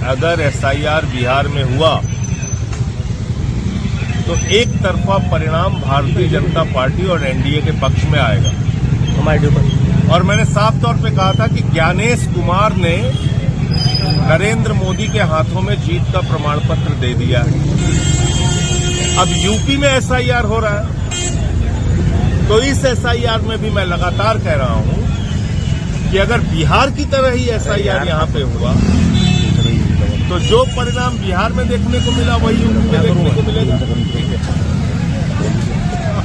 अगर एसआईआर बिहार में हुआ तो एक तरफा परिणाम भारतीय जनता पार्टी और एनडीए के पक्ष में आएगा हमारे ऊपर। और मैंने साफ तौर पे कहा था कि ज्ञानेश कुमार ने नरेंद्र मोदी के हाथों में जीत का प्रमाण पत्र दे दिया है। अब यूपी में एसआईआर हो रहा है, तो इस एसआईआर में भी मैं लगातार कह रहा हूं कि अगर बिहार की तरह ही एसआईआर यहां पे हुआ तो जो परिणाम बिहार में देखने को मिला वही यूपी में देखने को मिलेगा।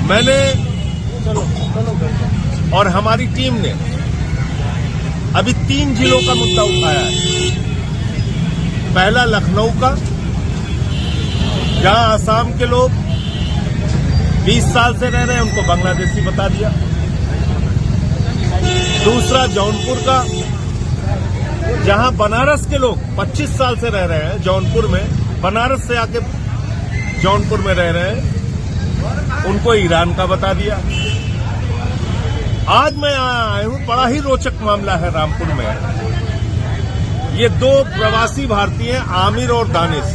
मैंने और हमारी टीम ने अभी 3 जिलों का मुद्दा उठाया है। पहला लखनऊ का, जहां असम के लोग 20 साल से रह रहे हैं, उनको बांग्लादेशी बता दिया। दूसरा जौनपुर का, जहां बनारस के लोग 25 साल से रह रहे हैं जौनपुर में, बनारस से आके जौनपुर में रह रहे हैं, उनको ईरान का बता दिया। आज मैं आया हूं, बड़ा ही रोचक मामला है रामपुर में। ये 2 प्रवासी भारतीय आमिर और दानिश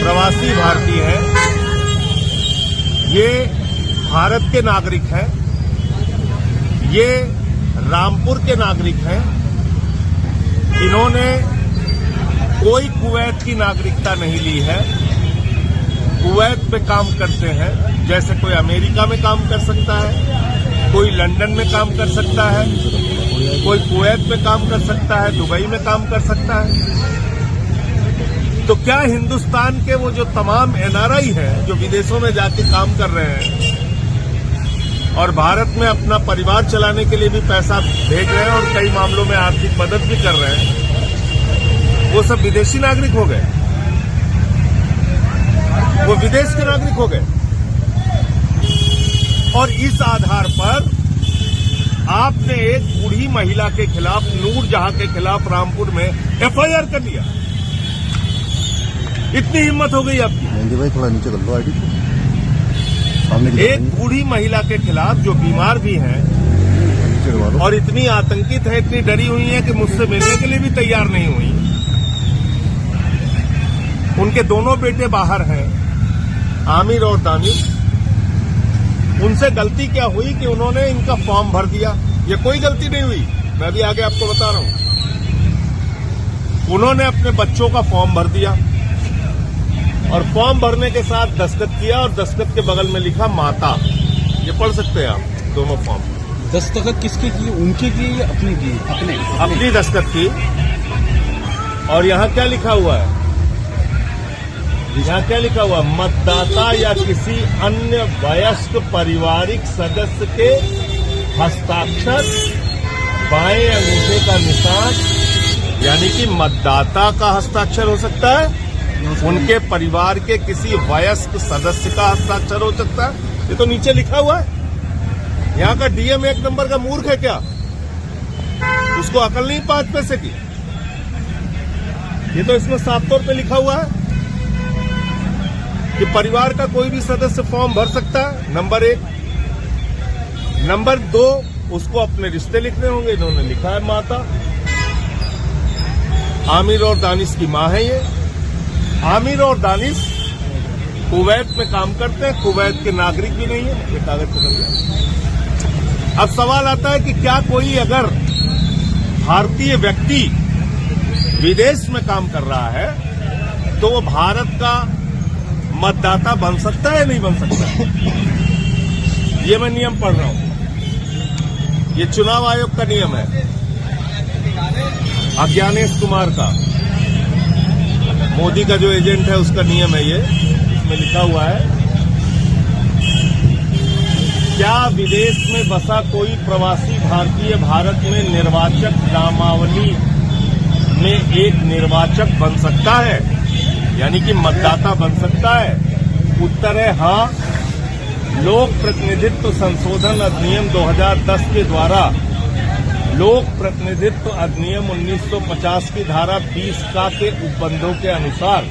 प्रवासी भारतीय हैं। ये भारत के नागरिक हैं, ये रामपुर के नागरिक हैं। इन्होंने कोई कुवैत की नागरिकता नहीं ली है। कुवैत पे काम करते हैं, जैसे कोई अमेरिका में काम कर सकता है, कोई लंदन में काम कर सकता है, कोई कुवैत में काम कर सकता है, दुबई में काम कर सकता है। तो क्या हिंदुस्तान के वो जो तमाम एनआरआई हैं जो विदेशों में जाके काम कर रहे हैं और भारत में अपना परिवार चलाने के लिए भी पैसा भेज रहे हैं और कई मामलों में आर्थिक मदद भी कर रहे हैं, वो सब विदेशी नागरिक हो गए, वो विदेश के नागरिक हो गए। और इस आधार पर आपने एक बूढ़ी महिला के खिलाफ, नूरजहां के खिलाफ रामपुर में एफआईआर कर दिया। इतनी हिम्मत हो गई आपकी। भाई थोड़ा नीचे कर लो आईडी। एक बूढ़ी महिला के खिलाफ जो बीमार भी हैं और इतनी आतंकित है, इतनी डरी हुई है कि मुझसे मिलने के लिए भी तैयार नहीं हुई। उनके दोनों बेटे बाहर हैं, आमिर और दानिश। उनसे गलती क्या हुई कि उन्होंने इनका फॉर्म भर दिया। ये कोई गलती नहीं हुई, मैं भी आगे आपको बता रहा हूं। उन्होंने अपने बच्चों का फॉर्म भर दिया और फॉर्म भरने के साथ दस्तखत किया और दस्तखत के बगल में लिखा माता। ये पढ़ सकते हैं आप दोनों फॉर्म। दस्तखत किसकी की? उनकी की या अपनी की? अपनी दस्तखत की। और यहाँ क्या लिखा हुआ है? यहाँ क्या लिखा हुआ? मतदाता या किसी अन्य वयस्क पारिवारिक सदस्य के हस्ताक्षर, बाएं अंगूठे का निशान, यानी कि मतदाता का हस्ताक्षर हो सकता है, उनके परिवार के किसी वयस्क सदस्य का हस्ताक्षर हो सकता है। ये तो नीचे लिखा हुआ है। यहाँ का डीएम 1 नंबर का मूर्ख है क्या? उसको अकल नहीं 5 पैसे की? ये तो इसमें साफ तौर पे लिखा हुआ है कि परिवार का कोई भी सदस्य फॉर्म भर सकता है, नंबर 1। नंबर 2, उसको अपने रिश्ते लिखने होंगे। इन्होंने लिखा है माता। आमिर और दानिश की मां है ये। आमिर और दानिश कुवैत में काम करते हैं, कुवैत के नागरिक भी नहीं है। ये कागज पकड़ लिया। अब सवाल आता है कि क्या कोई अगर भारतीय व्यक्ति विदेश में काम कर रहा है तो वो भारत का मतदाता बन सकता है या नहीं बन सकता? ये मैं नियम पढ़ रहा हूं। ये चुनाव आयोग का नियम है, ज्ञानेश कुमार का, मोदी का जो एजेंट है उसका नियम है ये। इसमें लिखा हुआ है, क्या विदेश में बसा कोई प्रवासी भारतीय भारत में निर्वाचक नामावली में एक निर्वाचक बन सकता है, यानी कि मतदाता बन सकता है? उत्तर है हाँ। लोक प्रतिनिधित्व संशोधन अधिनियम 2010 के द्वारा लोक प्रतिनिधित्व अधिनियम 1950 की धारा 20 का के उपबंधों के अनुसार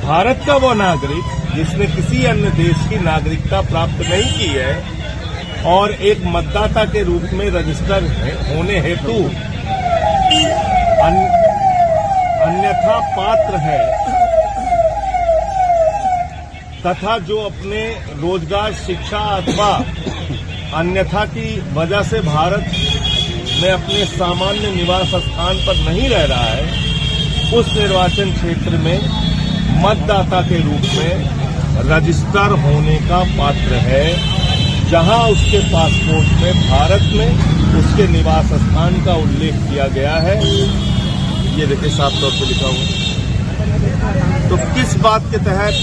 भारत का वो नागरिक जिसने किसी अन्य देश की नागरिकता प्राप्त नहीं की है और एक मतदाता के रूप में रजिस्टर होने हेतु अन्यथा पात्र है तथा जो अपने रोजगार, शिक्षा अथवा अन्यथा की वजह से भारत में अपने सामान्य निवास स्थान पर नहीं रह रहा है, उस निर्वाचन क्षेत्र में मतदाता के रूप में रजिस्टर होने का पात्र है, जहां उसके पासपोर्ट में भारत में उसके निवास स्थान का उल्लेख किया गया है। ये देखिए साफ तौर पर लिखा हुआ। तो किस बात के तहत,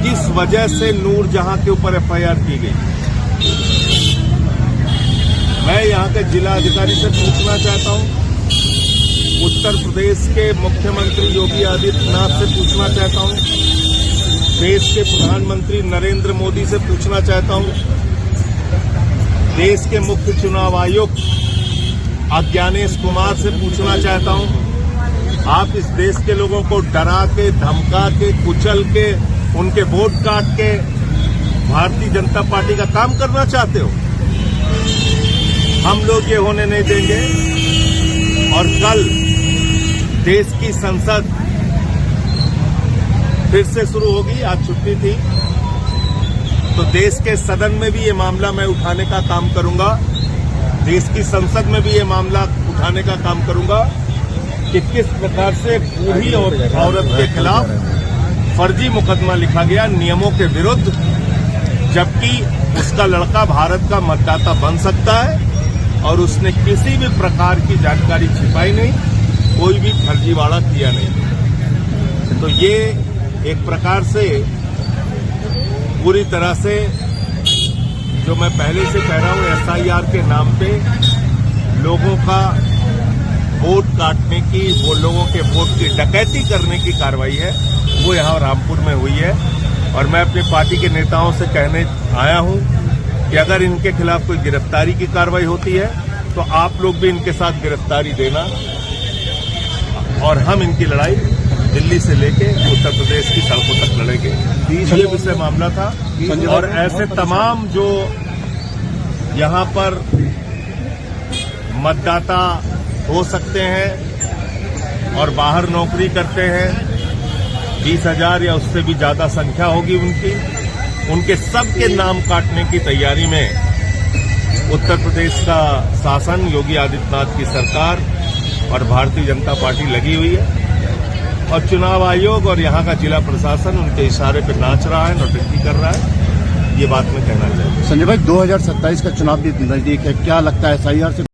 किस वजह से नूरजहां के ऊपर एफआईआर की गई, मैं यहां के जिला अधिकारी से पूछना चाहता हूं, उत्तर प्रदेश के मुख्यमंत्री योगी आदित्यनाथ से पूछना चाहता हूं, देश के प्रधानमंत्री नरेंद्र मोदी से पूछना चाहता हूं, देश के मुख्य चुनाव आयुक्त अज्ञानेश कुमार से पूछना चाहता हूं, आप इस देश के लोगों को डरा के, धमका के, कुचल के, उनके वोट काट के भारतीय जनता पार्टी का काम करना चाहते हो? हम लोग ये होने नहीं देंगे। और कल देश की संसद फिर से शुरू होगी, आज छुट्टी थी, तो देश के सदन में भी ये मामला मैं उठाने का काम करूंगा, देश की संसद में भी ये मामला उठाने का काम करूंगा कि किस प्रकार से बूढ़ी औरत के खिलाफ फर्जी मुकदमा लिखा गया नियमों के विरुद्ध, जबकि उसका लड़का भारत का मतदाता बन सकता है और उसने किसी भी प्रकार की जानकारी छिपाई नहीं, कोई भी फर्जीवाड़ा किया नहीं। तो ये एक प्रकार से पूरी तरह से, जो मैं पहले से कह रहा हूं, एसआईआर के नाम पे लोगों का वोट काटने की, वो लोगों के वोट की डकैती करने की कार्रवाई है, वो यहां रामपुर में हुई है। और मैं अपनी पार्टी के नेताओं से कहने आया हूं कि अगर इनके खिलाफ कोई गिरफ्तारी की कार्रवाई होती है तो आप लोग भी इनके साथ गिरफ्तारी देना, और हम इनकी लड़ाई दिल्ली से लेके उत्तर प्रदेश की सड़कों तक लड़ेंगे। ये विषय मामला था। और ऐसे तमाम जो यहां पर मतदाता हो सकते हैं और बाहर नौकरी करते हैं, 20,000 या उससे भी ज्यादा संख्या होगी उनके सबके नाम काटने की तैयारी में उत्तर प्रदेश का शासन, योगी आदित्यनाथ की सरकार और भारतीय जनता पार्टी लगी हुई है। और चुनाव आयोग और यहां का जिला प्रशासन उनके इशारे पर नाच रहा है, नौटंकी कर रहा है। ये बात मैं कहना चाहता हूं। संजय भाई, 2027 का चुनाव भी नजदीक है, क्या लगता है एसआईआर से